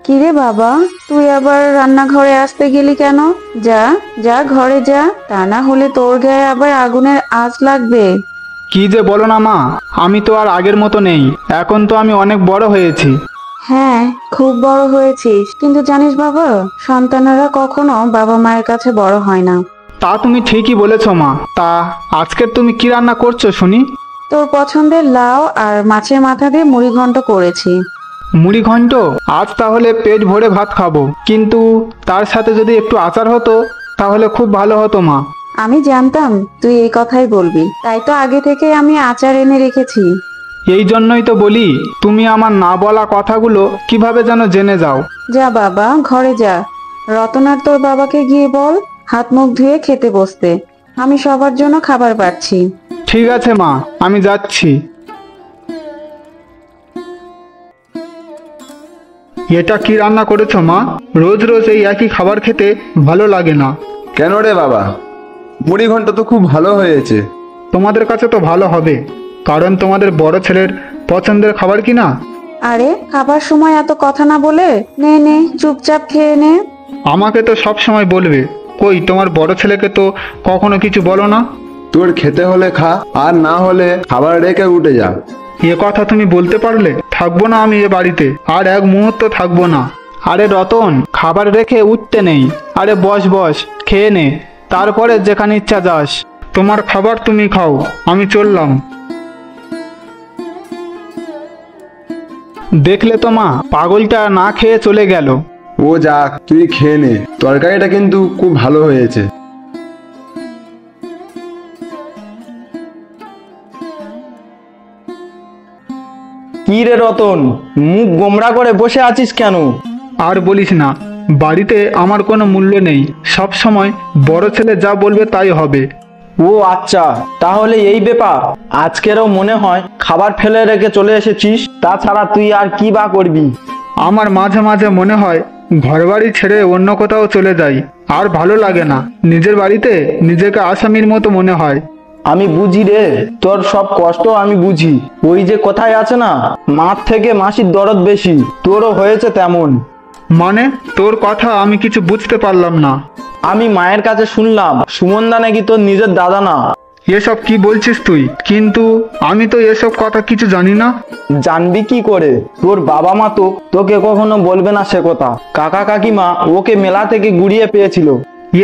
কিরে বাবা, তুই আবার রান্নাঘরে আসতে গেলি কেন? যা, যা ঘরে যা, তা না হলে তোর গায়ে আবার আগুনের আঁচ লাগবে। কি যে বলো না মা, আমি তো আর আগের মতো নেই। এখন তো আমি অনেক বড় হয়েছি। হ্যাঁ, খুব বড় হয়েছিস, কিন্তু জানিস বাবা, সন্তানেরা কখনো বাবা মায়ের কাছে বড় হয় না। তা তুমি ঠিকই বলেছ মা। তা আজকের তুমি কি রান্না করছো শুনি? তোর পছন্দের লাউ আর মাছের মাথা দিয়ে মুড়ি ঘন্ট করেছি। মুড়ি ঘন্ট? আজ তাহলে পেট ভরে ভাত খাবো, কিন্তু তার সাথে যদি একটু আচার হতো তাহলে খুব ভালো হতো মা। আমি জানতাম তুই এই কথাই বলবি, তাই তো আগে থেকে আমি আচার এনে রেখেছি। এই জন্যই তো বলি, তুমি আমার না বলা কথাগুলো কিভাবে যেন জেনে যাও। যা বাবা, ঘরে যা। রতন আর তোর বাবাকে গিয়ে বল হাত মুখ ধুয়ে খেতে বসতে। আমি সবার জন্য খাবার পাচ্ছি। ঠিক আছে মা, আমি যাচ্ছি। এটা কি রান্না করেছো মা? রোজ রোজ এই একই খাবার খেতে ভালো লাগে না। কেন রে বাবা? মুড়ি ঘন্ট তো খুব ভালো হয়েছে। তোমাদের কাছে তো ভালো হবে, কারণ তোমাদের বড় ছেলের পছন্দের খাবার কি না? আরে, খাবার সময় এত কথা না বলে নে নে, চুপচাপ খেয়ে নে। আমাকে তো সব সময় বলবে, কই তোমার বড় ছেলেকে তো কখনো কিছু বলো না। তোর খেতে হলে খা, আর না হলে খাবার রেখে উঠে যা। এ কথা তুমি বলতে পারলে? থাকবো না আমি এ বাড়িতে, আর এক মুহূর্ত থাকবো না। আরে রতন, খাবার রেখে উঠতে নেই। আরে বস বস, খেয়ে নে, তারপরে যেখানে ইচ্ছা যাস। তোমার খাবার তুমি খাও, আমি চললাম। দেখলে তো মা, পাগলটা না খেয়ে চলে গেল। ও যাক, তুই খেয়ে নে, তরকারিটা কিন্তু খুব ভালো হয়েছে। কি রে রতন, মুখ গোমড়া করে বসে আছিস কেন? আর বলিস না, বাড়িতে আমার কোনো মূল্য নেই। সব সময় বড় ছেলে যা বলবে তাই হবে। ও আচ্ছা, তাহলে এই ব্যাপার। আজকেরও মনে হয় খাবার ফেলে রেখে চলে এসেছিস। তাছাড়া তুই আর কি বা করবি? আমার মাঝে মাঝে মনে হয় ঘরবাড়ি ছেড়ে অন্য কোথাও চলে যাই। আর ভালো লাগে না, নিজের বাড়িতে নিজেকে আসামির মতো মনে হয়। আমি বুঝি রে, তোর সব কষ্ট আমি বুঝি। ওই যে কথায় আছে না, মার থেকে মাসির দরদ বেশি, তোরও হয়েছে তেমন। মানে, তোর কথা আমি কিছু বুঝতে পারলাম না। আমি মায়ের কাছে শুনলাম সুমনদা নাকি তোর নিজের দাদা না। এসব কি বলছিস তুই? কিন্তু আমি তো এসব কথা কিছু জানি না। জানবি কি করে? তোর বাবা মা তো তোকে কখনো বলবে না সে কথা। কাকা কাকিমা ওকে মেলা থেকে গুড়িয়ে পেয়েছিল।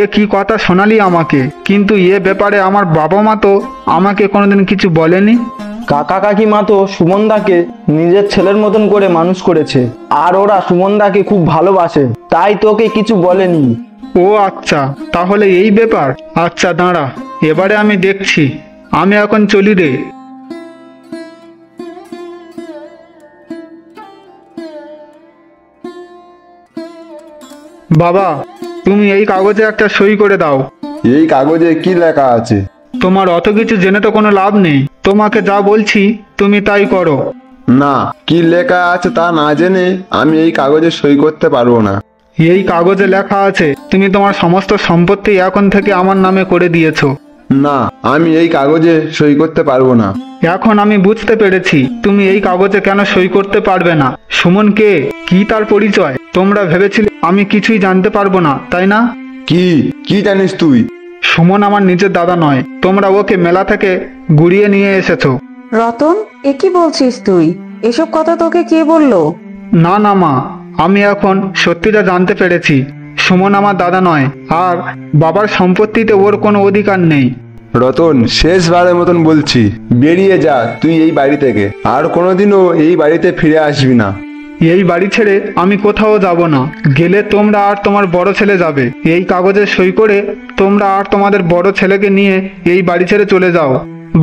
এ কি কথা শোনালি আমাকে? কিন্তু এ ব্যাপারে আমার বাবা মা তো আমাকে কোনোদিন কিছু বলেনি। কাকা কাকিমা তো সুমনদাকে নিজের ছেলের মতন করে মানুষ করেছে, আর ওরা সুমনদাকে খুব ভালোবাসে, তাই তোকে কিছু বলেনি। ও আচ্ছা, তাহলে এই ব্যাপার। আচ্ছা দাঁড়া, এবারে আমি দেখছি। আমি এখন চলি রে। বাবা, তুমি এই কাগজে একটা সই করে দাও। এই কাগজে কি লেখা আছে? তোমার অত কিছু জেনে তো কোনো লাভ নেই। তোমাকে যা বলছি তুমি তাই করো। না, কি লেখা আছে তা না জেনে আমি এই কাগজে সই করতে পারবো না। এই কাগজে লেখা আছে তুমি তোমার সমস্ত সম্পত্তি এখন থেকে আমার নামে করে দিয়েছো। না, আমি এই কাগজে সই করতে পারবো না। এখন আমি বুঝতে পেরেছি তুমি এই কাগজে কেন সই করতে পারবে না। সুমন কে, কি তার পরিচয়? তোমরা ভেবেছিলে আমি কিছুই জানতে পারবো না, তাই না? কি কি জানিস তুই? সুমন আমার নিজের দাদা নয়, তোমরা ওকে মেলা থেকে গুড়িয়ে নিয়ে এসেছো। রতন, এ কি বলছিস তুই? এসব কথা তোকে কে বললো? না না মা, আমি এখন সত্যিটা জানতে পেরেছি। সুমন আমার দাদা নয়, আর বাবার সম্পত্তিতে ওর কোনো অধিকার নেই। রতন, শেষবারের মতন বলছি, বেরিয়ে যা তুই এই বাড়ি থেকে। আর কোনোদিনও এই বাড়িতে ফিরে আসবি না। এই বাড়ি ছেড়ে আমি কোথাও যাব না। গেলে তোমরা আর তোমার বড় ছেলে যাবে। এই কাগজে সই করে তোমরা আর তোমাদের বড় ছেলেকে নিয়ে এই বাড়ি ছেড়ে চলে যাও।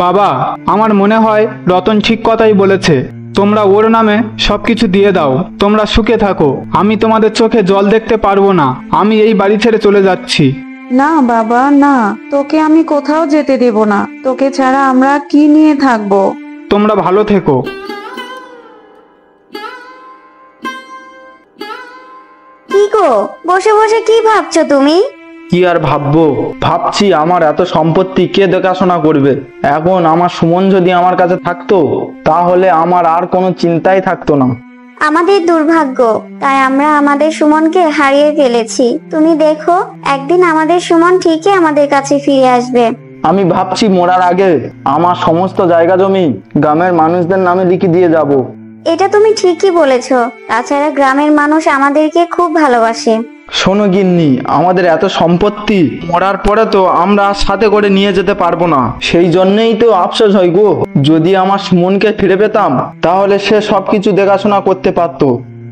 বাবা, আমার মনে হয় রতন ঠিক কথাই বলেছে। তোমরা ওর নামে সবকিছু দিয়ে দাও, তোমরা সুখে থাকো। আমি তোমাদের চোখে জল দেখতে পারবো না। আমি এই বাড়ি ছেড়ে চলে যাচ্ছি। না বাবা, না, তোকে আমি কোথাও যেতে দেব না। তোকে ছাড়া আমরা কি নিয়ে থাকবো? তোমরা ভালো থেকো। কি গো, বসে বসে কি ভাবছো তুমি? কি আর ভাববো? ভাবছি আমার এত সম্পত্তি কে দেখাশোনা করবে। এখন আমার সুমন যদি আমার কাছে থাকতো, তাহলে আমার আর কোনো চিন্তাই থাকতো না। আমাদের দুর্ভাগ্য, তাই আমরা আমাদের সুমনকে হারিয়ে ফেলেছি। তুমি দেখো, একদিন আমাদের সুমন ঠিকই আমাদের কাছে ফিরে আসবে। আমি ভাবছি মরার আগে আমার সমস্ত জায়গা জমি গ্রামের মানুষদের নামে লিখে দিয়ে যাব। এটা তুমি ঠিকই বলেছো। তাছাড়া গ্রামের মানুষ আমাদেরকে খুব ভালোবাসে। শোনো গিন্নি, আমাদের এত সম্পত্তি মরার পরে তো আমরা সাথে করে নিয়ে যেতে পারবো না। সেই জন্যই তো আফসোস হয় গো। যদি আমার সুমনকে ফিরে পেতাম তাহলে সে সবকিছু দেখাশোনা করতে পারতো।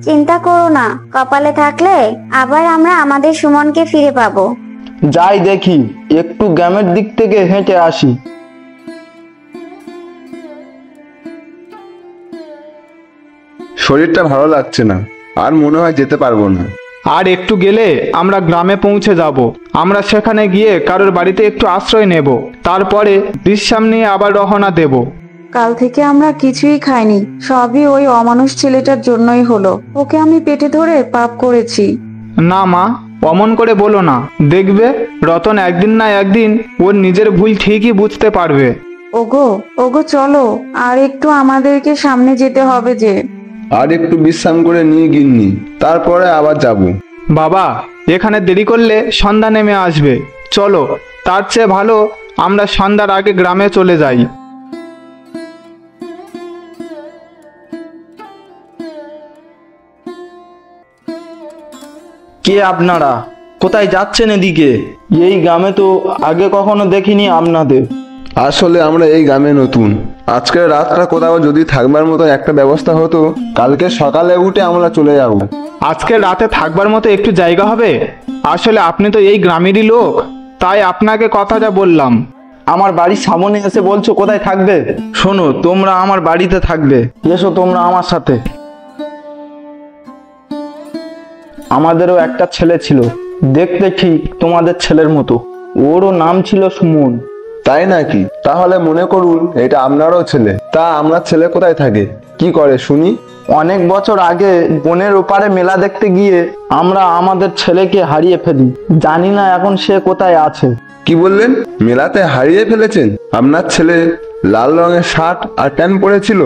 চিন্তা করো না, কপালে থাকলে আবার আমরা আমাদের সুমনকে ফিরে পাবো। যাই দেখি, একটু গ্রামের দিক থেকে হেঁটে আসি। শরীরটা ভালো লাগছে না, আর মনে হয় যেতে পারবো না। আর একটু গেলে আমরা গ্রামে পৌঁছে যাব। আমরা সেখানে গিয়ে কারোর বাড়িতে একটু আশ্রয় নেব, তারপরে বিশ্রাম নিয়ে আবার রওনা দেব। কাল থেকে আমরা কিছুই খাইনি, সবই ওই অমানুষ ছেলেটার জন্যই হলো। ওকে আমি পেটে ধরে পাপ করেছি। না মা, অমন করে বলো না। দেখবে রতন একদিন না একদিন ওর নিজের ভুল ঠিকই বুঝতে পারবে। ওগো ওগো চলো, আর একটু আমাদেরকে সামনে যেতে হবে যে। আর একটু বিশ্রাম করে নিয়ে গিন্নি, তারপরে আবার যাব। বাবা, এখানে দেরি করলে সন্ধ্যা নেমে আসবে। চলো, তার চেয়ে ভালো আমরা সন্ধ্যার আগে গ্রামে চলে যাই। কে আপনারা? কোথায় যাচ্ছেন এদিকে? এই গ্রামে তো আগে কখনো দেখিনি আপনাদের। আসলে আমরা এই গ্রামে নতুন। আজকের রাতটা কোথাও যদি থাকবার মতো একটা ব্যবস্থা হতো, কালকে সকালে উঠে আমরা চলে যাব। আজকে রাতে থাকবার মতো একটু জায়গা হবে? আসলে আপনি তো এই গ্রামেরই লোক, তাই আপনাকে কথাটা বললাম। আমার বাড়ির সামনে এসে বলছো কোথায় থাকবে? শোনো, তোমরা আমার বাড়িতে থাকবে। এসো তোমরা আমার সাথে। আমাদেরও একটা ছেলে ছিল, দেখতে ঠিক তোমাদের ছেলের মতো। ওরও নাম ছিল সুমন। তাই নাকি? তাহলে মনে করুন এটা আপনারও ছেলে। তা আপনার ছেলে কোথায় থাকে, কি করে শুনি? অনেক বছর আগে বনের ওপারে মেলা দেখতে গিয়ে আমরা আমাদের ছেলেকে হারিয়ে ফেলি। জানি না এখন সে কোথায় আছে। কি বললেন? মেলাতে হারিয়ে ফেলেছেন? আপনার ছেলে লাল রঙের শার্ট আর প্যান্ট পরেছিল।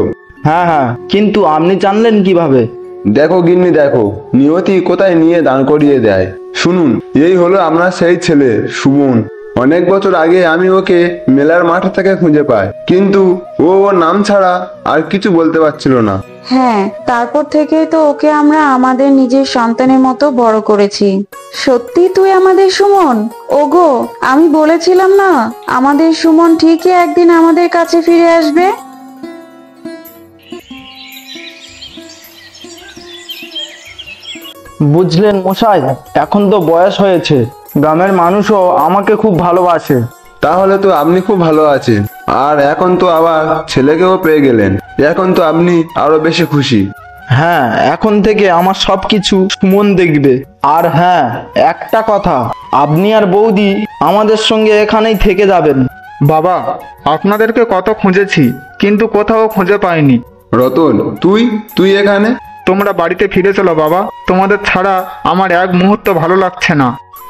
হ্যাঁ হ্যাঁ, কিন্তু আপনি জানলেন কিভাবে? দেখো গিন্নি, দেখো নিয়তি কোথায় নিয়ে দাঁড় করিয়ে দেয়। শুনুন, এই হলো আপনার সেই ছেলে সুমন। অনেক বছর আগে আমি ওকে মেলার মাঠ থেকে খুঁজে পাই, কিন্তু ও ওর নাম ছাড়া আর কিছু বলতে পারছিল না। হ্যাঁ, তারপর থেকেই তো ওকে আমরা আমাদের নিজের সন্তানের মতো বড় করেছি। সত্যি তুই আমাদের সুমন? ওগো, আমি বলেছিলাম না আমাদের সুমন ঠিকই একদিন আমাদের কাছে ফিরে আসবে। বুঝলেন মশাই, এখন তো বয়স হয়েছে, গ্রামের মানুষও আমাকে খুব ভালোবাসে। তাহলে তো আপনি খুব ভালো আছেন, আর এখন তো আবার ছেলেকেও পেয়ে গেলেন। এখন তো আপনি আরো বেশি খুশি। হ্যাঁ, এখন থেকে আমার সবকিছু সুমন দেখবে। আর হ্যাঁ, একটা কথা, আপনি আর বৌদি আমাদের সঙ্গে এখানেই থেকে যাবেন। বাবা, আপনাদেরকে কত খুঁজেছি, কিন্তু কোথাও খুঁজে পাইনি। রতন, তুই এখানে? তোমরা বাড়িতে ফিরে চলো বাবা, তোমাদের ছাড়া আমার এক মুহূর্ত ভালো লাগছে না।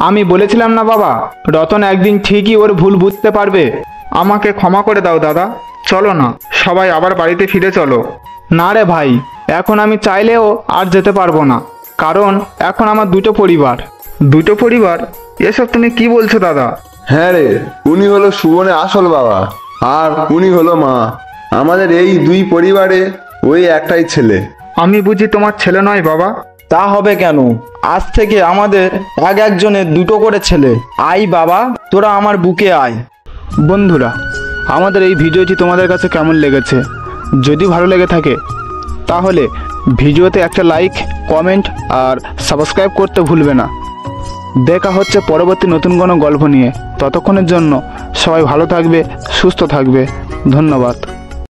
আমি বলেছিলাম না বাবা, রতন একদিন ঠিকই ওর ভুল বুঝতে পারবে। আমাকে ক্ষমা করে দাও দাদা। চলো না, সবাই আবার বাড়িতে ফিরে চলো। না রে ভাই, এখন আমি চাইলেও আর যেতে পারবো না, কারণ এখন আমার দুটো পরিবার। দুটো পরিবার? এসব তুমি কি বলছো দাদা? হ্যাঁ রে, উনি হলো সুবনের আসল বাবা, আর উনি হলো মা। আমাদের এই দুই পরিবারে ওই একটাই ছেলে। আমি বুঝি তোমার ছেলে নয় বাবা? তা হবে কেন? আজ থেকে আমাদের একজনের দুটো করে ছেলে। আয় বাবা, তোরা আমার বুকে আয়। বন্ধুরা, আমাদের এই ভিডিওটি তোমাদের কাছে কেমন লেগেছে? যদি ভালো লেগে থাকে তাহলে ভিডিওতে একটা লাইক, কমেন্ট আর সাবস্ক্রাইব করতে ভুলবে না। দেখা হচ্ছে পরবর্তী নতুন কোনো গল্প নিয়ে। ততক্ষণের জন্য সবাই ভালো থাকবে, সুস্থ থাকবে। ধন্যবাদ।